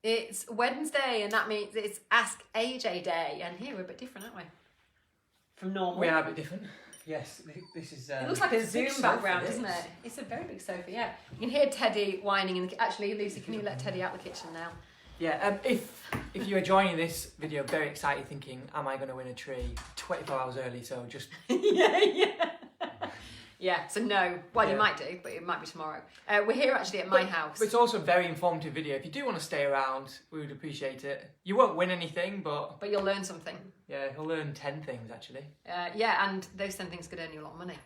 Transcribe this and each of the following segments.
It's Wednesday, and that means it's Ask AJ Day, and here we're a bit different, aren't we? From normal. We are a bit different. Yes, this is... it looks like a Zoom background, doesn't it? It's a very big sofa, yeah. You can hear Teddy whining in the... Actually, Lucy, can you let Teddy out the kitchen now? Yeah, if you are joining this video very excited thinking, am I going to win a tree 24 hours early, so just... Yeah, so no. Well, you might do, but it might be tomorrow. We're here actually at my house. But it's also a very informative video. If you do want to stay around, we would appreciate it. You won't win anything, but... But you'll learn something. Yeah, you'll learn 10 things, actually. Yeah, and those 10 things could earn you a lot of money.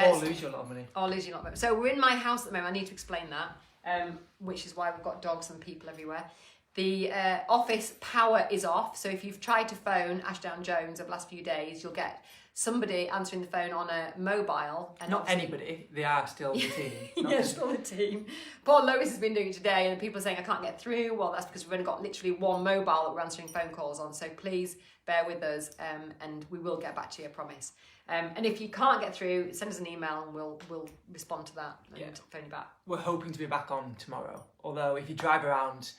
Or lose you a lot of money. Or lose you a lot of money. So we're in my house at the moment. I need to explain that, which is why we've got dogs and people everywhere. The office power is off. So if you've tried to phone Ashdown Jones over the last few days, you'll get somebody answering the phone on a mobile. And not anybody, they are still the team. Yeah, still the team. Poor Lois has been doing it today, and people are saying I can't get through. Well, that's because we've only got literally one mobile that we're answering phone calls on. So please bear with us, and we will get back to you, I promise. And if you can't get through, send us an email and we'll respond to that and phone you back. We're hoping to be back on tomorrow. Although if you drive around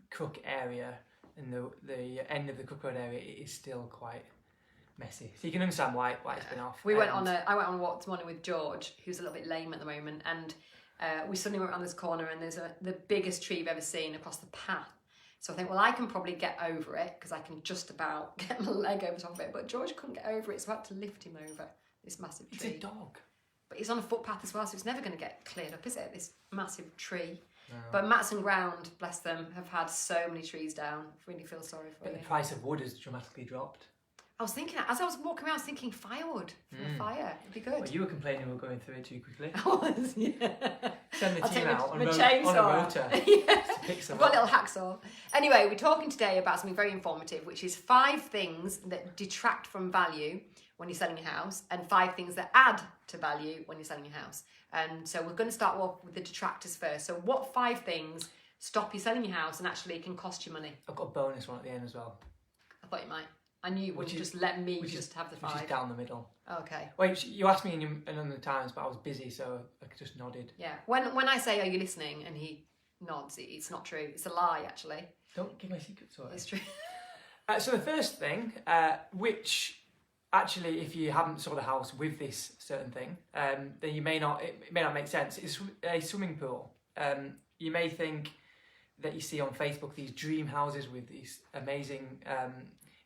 Crook area and the end of the Crook Road area, it is still quite messy. So you can understand why it's been off. I went on a walk this morning with George, who's a little bit lame at the moment, and we suddenly went around this corner and there's the biggest tree you've ever seen across the path. So I think, well, I can probably get over it because I can just about get my leg over top of it. But George couldn't get over it, so I had to lift him over this massive tree. It's a dog. But he's on a footpath as well, so it's never going to get cleared up, is it? This massive tree. No. But Mats and Ground, bless them, have had so many trees down. I really feel sorry for you. But the price of wood has dramatically dropped. I was thinking, as I was walking around, I was thinking firewood from a fire. It'd be good. Well, you were complaining we were going through it too quickly. I was, yeah. Send the team out on a rotor. Yeah. To pick some I've got a little hacksaw. Anyway, we're talking today about something very informative, which is 5 things that detract from value when you're selling your house and 5 things that add to value when you're selling your house. And so we're going to start off with the detractors first. So what 5 things stop you selling your house and actually can cost you money? I've got a bonus one at the end as well. I thought you might. I knew you would just let me just have the 5. Which is down the middle. Okay. Wait, you asked me another times, but I was busy, so I just nodded. Yeah. When I say, are you listening? And he nods, it's not true. It's a lie, actually. Don't give my secrets away. It's true. So the first thing, which actually, if you haven't sold a house with this certain thing, then it may not make sense. It's a swimming pool. You may think that you see on Facebook these dream houses with these amazing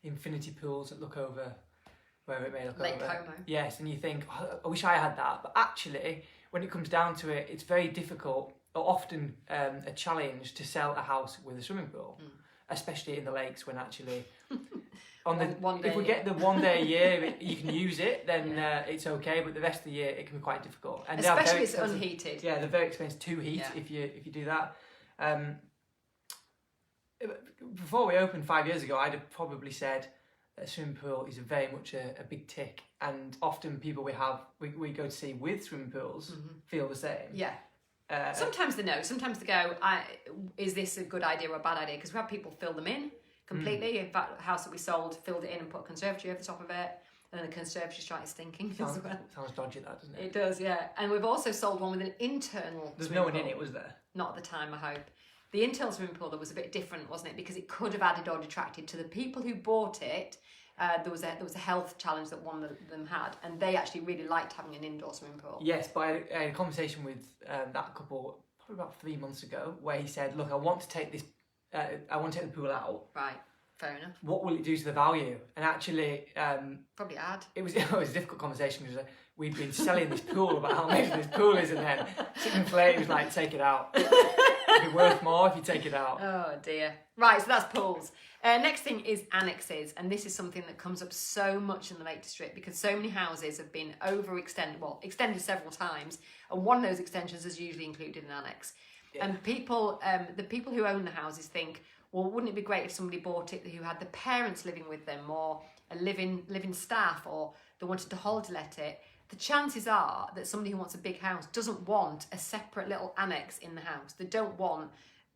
infinity pools that look over wherever it may look Lake over. Como. Yes, and you think, oh, I wish I had that. But actually, when it comes down to it, it's very difficult, or often a challenge to sell a house with a swimming pool, especially in the lakes when actually... if we get the one day a year you can use it, then it's okay, but the rest of the year it can be quite difficult. And especially if it's unheated. Yeah, they're very expensive to heat if you do that. Before we opened 5 years ago, I'd have probably said a swimming pool is very much a big tick, and often people we go to see with swimming pools feel the same. Yeah. Sometimes they know. Sometimes they go, is this a good idea or a bad idea? Because we have people fill them in completely. In fact, the house that we sold filled it in and put a conservatory over the top of it, and then the conservatory started stinking as well. Sounds dodgy, that, doesn't it? It does, yeah. And we've also sold one with an internal There's no one in it, was there? Not at the time, I hope. The internal swimming pool, that was a bit different, wasn't it? Because it could have added or detracted to the people who bought it. There was a health challenge that one of them had, and they actually really liked having an indoor swimming pool. Yes, but I had a conversation with that couple probably about 3 months ago, where he said, "Look, I want to take the pool out. Right, fair enough. What will it do to the value?" And actually, probably add. It was a difficult conversation because we'd been selling this pool about how amazing this pool is, and then 6 months later, he was like, "Take it out. It'd be worth more if you take it out." Oh dear. Right, so that's pools. Next thing is annexes, and this is something that comes up so much in the Lake District because so many houses have been extended several times, and one of those extensions is usually included an annex. Yeah. And people, the people who own the houses think, well, wouldn't it be great if somebody bought it who had the parents living with them, or a living staff, or they wanted to holiday let it? The chances are that somebody who wants a big house doesn't want a separate little annex in the house. They don't want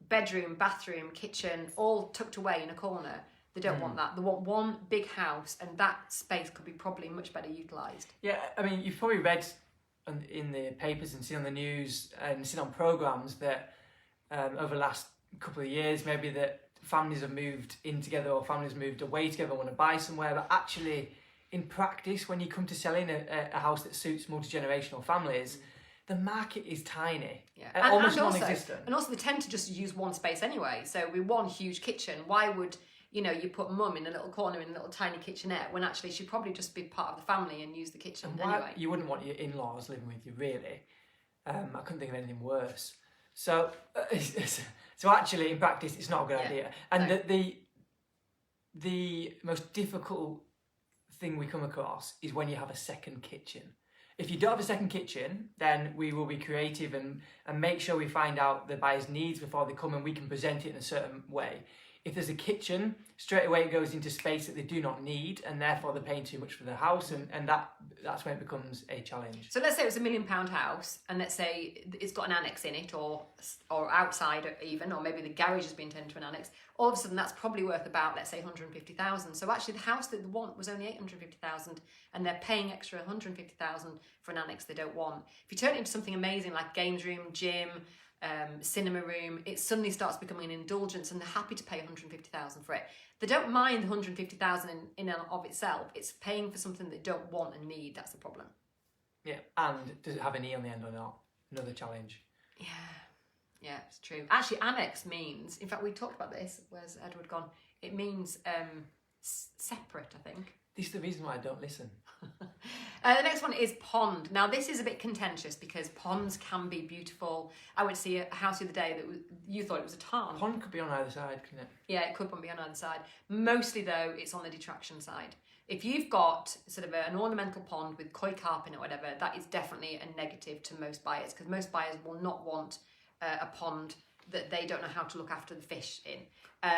bedroom, bathroom, kitchen, all tucked away in a corner. They don't want that. They want one big house, and that space could be probably much better utilised. Yeah, I mean, you've probably read in the papers and seen on the news and seen on programmes that over the last couple of years, maybe that families have moved in together or families moved away together, want to buy somewhere, but actually in practice, when you come to selling a house that suits multi-generational families, the market is tiny, almost non-existent. And also they tend to just use one space anyway. So with one huge kitchen, why would you put mum in a little corner in a little tiny kitchenette when actually she'd probably just be part of the family and use the kitchen anyway? You wouldn't want your in-laws living with you, really. I couldn't think of anything worse. So, so actually, in practice, it's not a good idea. And the most difficult thing we come across is when you have a second kitchen. If you don't have a second kitchen, then we will be creative and make sure we find out the buyer's needs before they come and we can present it in a certain way. If there's a kitchen, straight away it goes into space that they do not need and therefore they're paying too much for the house and that's when it becomes a challenge. So let's say it was £1 million house and let's say it's got an annex in it or outside even, or maybe the garage has been turned into an annex. All of a sudden that's probably worth about, let's say, 150,000. So actually the house that they want was only 850,000 and they're paying extra 150,000 for an annex they don't want. If you turn it into something amazing like games room, gym, cinema room, it suddenly starts becoming an indulgence and they're happy to pay 150,000 for it. They don't mind the 150,000 in and of itself. It's paying for something they don't want and need. That's the problem. Yeah, and does it have an E on the end or not? Another challenge. Yeah, it's true. Actually, annex means, in fact, we talked about this. Where's Edward gone? It means separate, I think. This is the reason why I don't listen. The next one is pond. Now, this is a bit contentious because ponds can be beautiful. I went to see a house the other day that you thought it was a tarn. Pond could be on either side, couldn't it? Yeah, it could be on either side. Mostly, though, it's on the detraction side. If you've got sort of an ornamental pond with koi carp in it or whatever, that is definitely a negative to most buyers because most buyers will not want a pond that they don't know how to look after the fish in.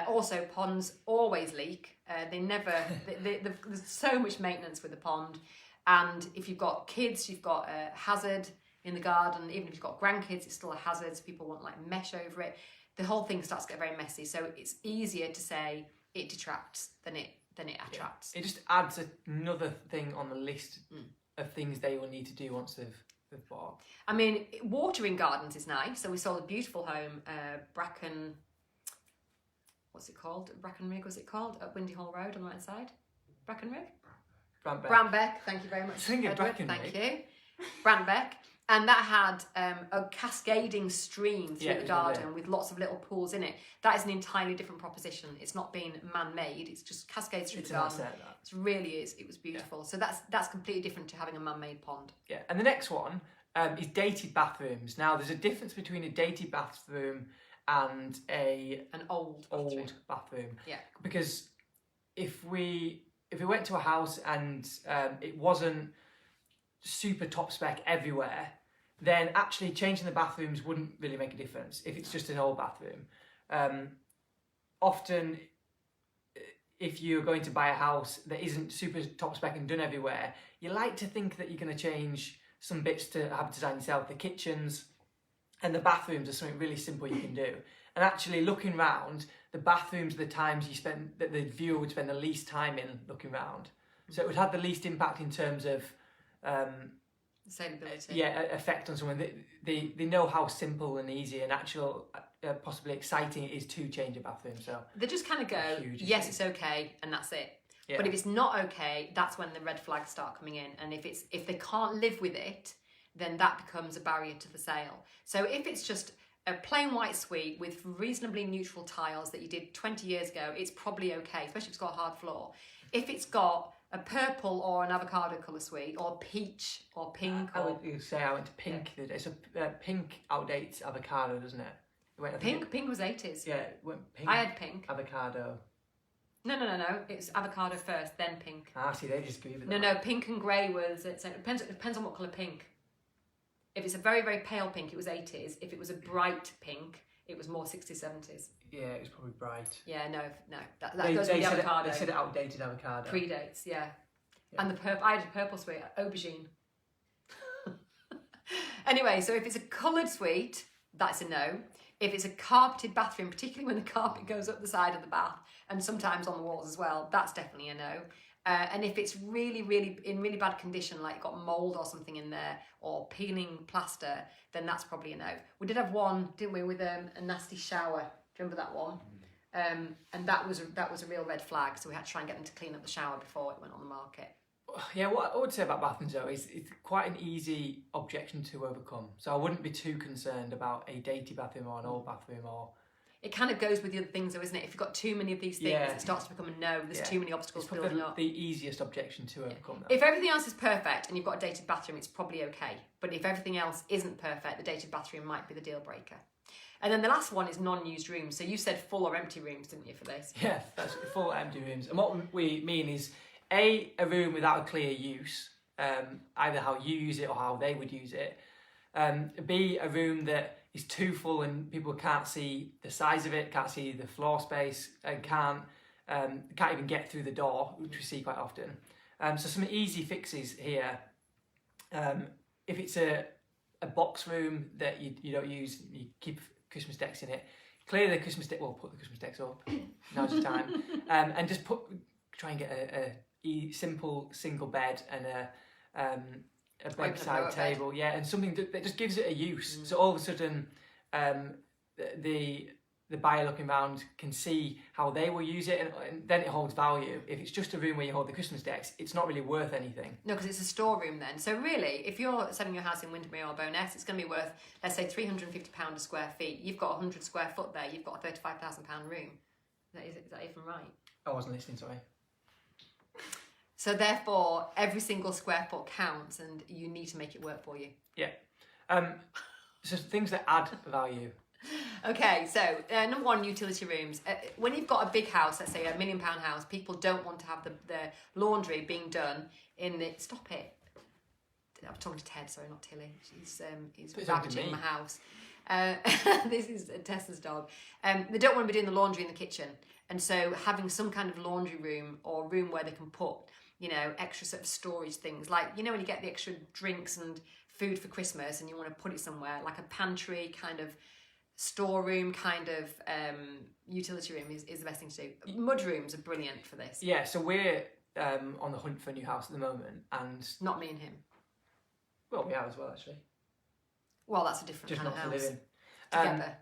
Also, ponds always leak. There's so much maintenance with the pond. And if you've got kids, you've got a hazard in the garden. Even if you've got grandkids, it's still a hazard. So people want like mesh over it. The whole thing starts to get very messy. So it's easier to say it detracts than it attracts. It just adds another thing on the list of things they will need to do once they've bought. I mean, watering gardens is nice. So we sold a beautiful home, Bracken. What's it called? Brackenrig, was it called? At Windy Hall Road on the right side. Brackenrig? Brandbeck. Thank you very much. Edward. Thank you. Brandbeck. And that had a cascading stream through the garden with lots of little pools in it. That is an entirely different proposition. It's not being man-made. It's just cascades through the garden. It really is. It was beautiful. Yeah. So that's completely different to having a man-made pond. Yeah. And the next one is dated bathrooms. Now, there's a difference between a dated bathroom and an old bathroom. Yeah. Because if we went to a house and it wasn't super top spec everywhere, then actually changing the bathrooms wouldn't really make a difference if it's just an old bathroom. Often, if you're going to buy a house that isn't super top spec and done everywhere, you like to think that you're going to change some bits to have design yourself. The kitchens and the bathrooms are something really simple you can do. And actually looking round, the bathrooms are the times that the viewer would spend the least time in looking round. So it would have the least impact in terms of sustainability. Effect on someone. They know how simple and easy and actual, possibly exciting it is to change a bathroom. So they just kind of go, yes, it's okay, and that's it. Yeah. But if it's not okay, that's when the red flags start coming in. And if they can't live with it, then that becomes a barrier to the sale. So if it's just a plain white suite with reasonably neutral tiles that you did 20 years ago, it's probably okay, especially if it's got a hard floor. If it's got a purple or an avocado colour suite, or peach or pink. I went to pink. Yeah. It's a pink outdates avocado, doesn't it? Pink was 80s. Yeah, it went pink. I had pink. Avocado. No. It's avocado first, then pink. See, they just give it. No. Pink and grey was. It depends on what colour pink. If it's a very, very pale pink, it was 80s. If it was a bright pink, it was more 60s, 70s. Yeah, it was probably bright. Yeah, no. That goes with the avocado. They said outdated avocado. Predates, yeah. And I had a purple suite, aubergine. Anyway, so if it's a coloured suite, that's a no. If it's a carpeted bathroom, particularly when the carpet goes up the side of the bath and sometimes on the walls as well, that's definitely a no. And if it's really, really in really bad condition, like got mould or something in there, or peeling plaster, then that's probably a no. We did have one, didn't we, with a nasty shower Do you remember that one? And that was a real red flag. So we had to try and get them to clean up the shower before it went on the market. Yeah, what I would say about bathrooms though is it's quite an easy objection to overcome. So I wouldn't be too concerned about a dated bathroom or an old bathroom or... It kind of goes with the other things though, isn't it? If you've got too many of these things, it starts to become a no. There's too many obstacles building up. The easiest objection to overcome that. If everything else is perfect and you've got a dated bathroom, it's probably okay. But if everything else isn't perfect, the dated bathroom might be the deal breaker. And then the last one is non-used rooms. So you said full or empty rooms, didn't you, for this? Yeah, that's full empty rooms. And what we mean is a room without a clear use, either how you use it or how they would use it. B, a room that is too full and people can't see the size of it, can't see the floor space, and can't even get through the door, which we see quite often. So some easy fixes here. If it's a box room that you don't use, you keep Christmas decks in it, clear the Christmas deck, well, put the Christmas decks up, now's the time, and just try and get a simple single bed and a bedside table, and something that just gives it a use. So all of a sudden, the buyer looking around can see how they will use it, and then it holds value. If it's just a room where you hold the Christmas decks, it's not really worth anything. No, because it's a storeroom then. So really, if you're selling your house in Windermere or Bowness, it's going to be worth, let's say, £350 a square feet. You've got 100 square foot there. You've got a £35,000 room. Is that even right? I wasn't listening, sorry. So therefore, every single square foot counts, and you need to make it work for you. Yeah. So things that add value. Okay, so number one, utility rooms. When you've got a big house, let's say £1 million house, people don't want to have the laundry being done in the... Stop it. I'm talking to Ted, sorry, not Tilly. He's ravaging my house. This is Tessa's dog. They don't want to be doing the laundry in the kitchen. And so having some kind of laundry room or room where they can put, extra sort of storage things. Like, when you get the extra drinks and food for Christmas and you want to put it somewhere, like a pantry kind of storeroom kind of utility room is the best thing to do. Mud rooms are brilliant for this. Yeah, so we're on the hunt for a new house at the moment, and... Not me and him. Well, we are as well, actually. Well, that's a different Just kind of not house. to live in. Together.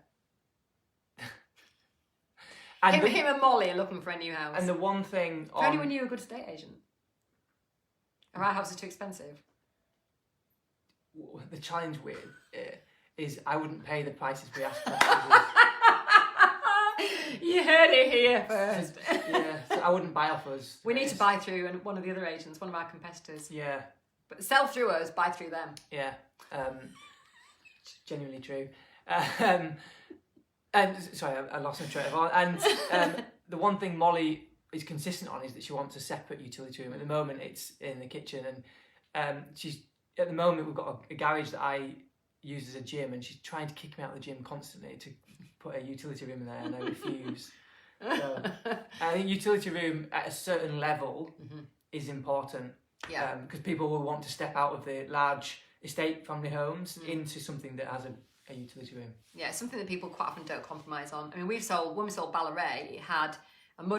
And him and Molly are looking for a new house. And the one thing... If only we knew a good estate agent. Or our house is too expensive. The challenge with it is I wouldn't pay the prices we ask for. You heard it here first. So I wouldn't buy off us. We need to buy through one of the other agents, one of our competitors. Yeah. But sell through us, buy through them. Yeah. It's genuinely true. And sorry, I lost my train of thought. And the one thing Molly is consistent on is that she wants a separate utility room. At the moment, it's in the kitchen, and at the moment we've got a garage that I use as a gym, and she's trying to kick me out of the gym constantly to put a utility room in there, and I refuse. So I think utility room at a certain level is important. Yeah. Because people will want to step out of the large estate family homes into something that has a utility room. Yeah, it's something that people quite often don't compromise on. I mean, when we sold Ballarat, it had